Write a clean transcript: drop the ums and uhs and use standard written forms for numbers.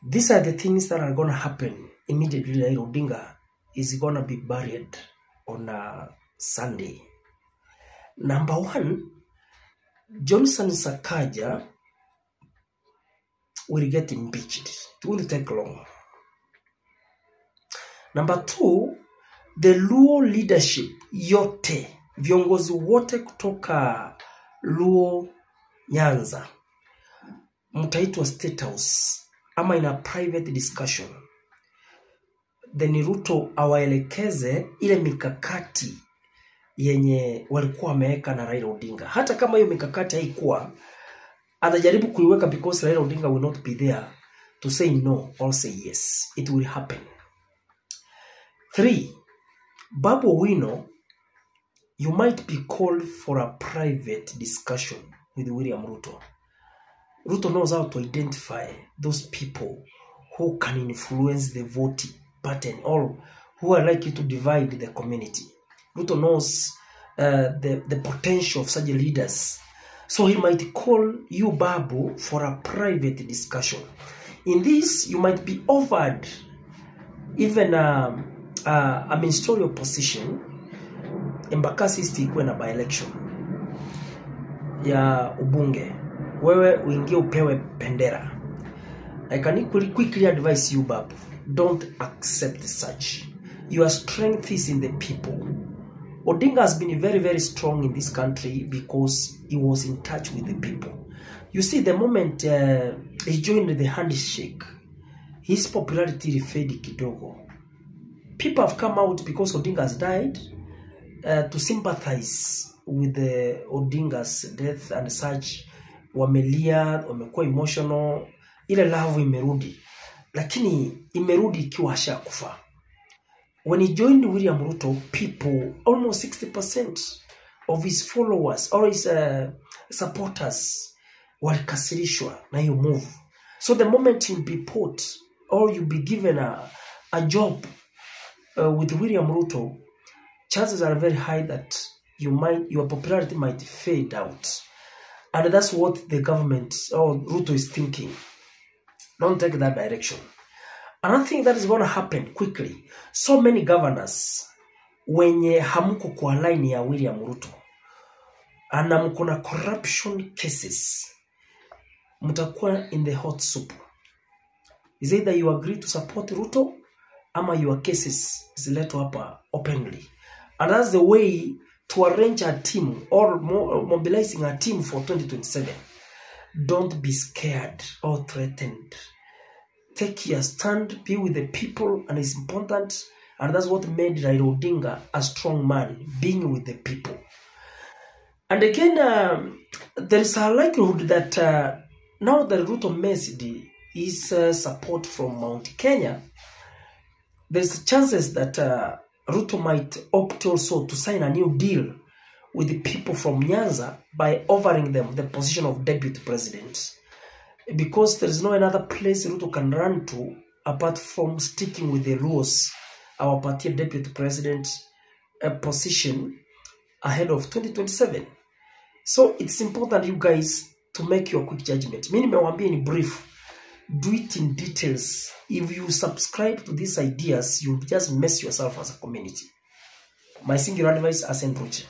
These are the things that are going to happen immediately. Raila Odinga is going to be buried on a Sunday. Number one, Johnson Sakaja will get impeached. It will take long. Number two, the Luo leadership yote, viongozi wote kutoka Luo Nyanza, mtaitwa State House ama in a private discussion. Then Ruto awaelekeze ile mikakati yenye walikuwa wameweka na Raila Odinga. Hata kama hiyo mikakati haikuwa, atajaribu kuiweka because Raila Odinga will not be there to say no or say yes. It will happen. 3. Babu Owino, you might be called for a private discussion with William Ruto. Ruto knows how to identify those people who can influence the voting pattern or who are likely to divide the community. Ruto knows the potential of such leaders. So he might call you, Babu, for a private discussion. In this, you might be offered even a ministerial position. Embakasi istikuwe na by-election ya ubunge. Wewe uingie upewe pendera. I can quickly advise you, Babu, don't accept such. Your strength is in the people. Odinga has been very, very strong in this country because he was in touch with the people. You see, the moment he joined the handshake, his popularity faded kidogo. People have come out because Odinga has died to sympathize with the Odinga's death and such. Wamelia, wamekuwa emotional, ile love imerudi. Lakini imerudi ikiwa ashakufa. When he joined William Ruto, people, almost 60% of his followers or his supporters walikasirishwa na hiyo move. So the moment you'll be put or you'll be given a job with William Ruto, chances are very high that your popularity might fade out. And that's what the government or Ruto is thinking. Don't take that direction. Another thing that is going to happen quickly, so many governors wenye hamuko kwa line ya William Ruto ana mko na corruption cases, mtakuwa in the hot soup. Is either you agree to support Ruto ama your cases ziletwa hapa openly. And that's the way to arrange a team or mobilizing a team for 2027. Don't be scared or threatened. Take your stand, be with the people, and it's important. And that's what made Raila Odinga a strong man, being with the people. And again, there is a likelihood that now that Ruto missed his support from Mount Kenya, there's chances that Ruto might opt also to sign a new deal with the people from Nyanza by offering them the position of deputy president. Because there is no another place Ruto can run to apart from sticking with the rules, our party deputy president position ahead of 2027. So it's important, you guys, to make your quick judgment. Mimi nimewambia in brief, do it in details. If you subscribe to these ideas, you'll just mess yourself as a community. My singular advice, Asen Ruche.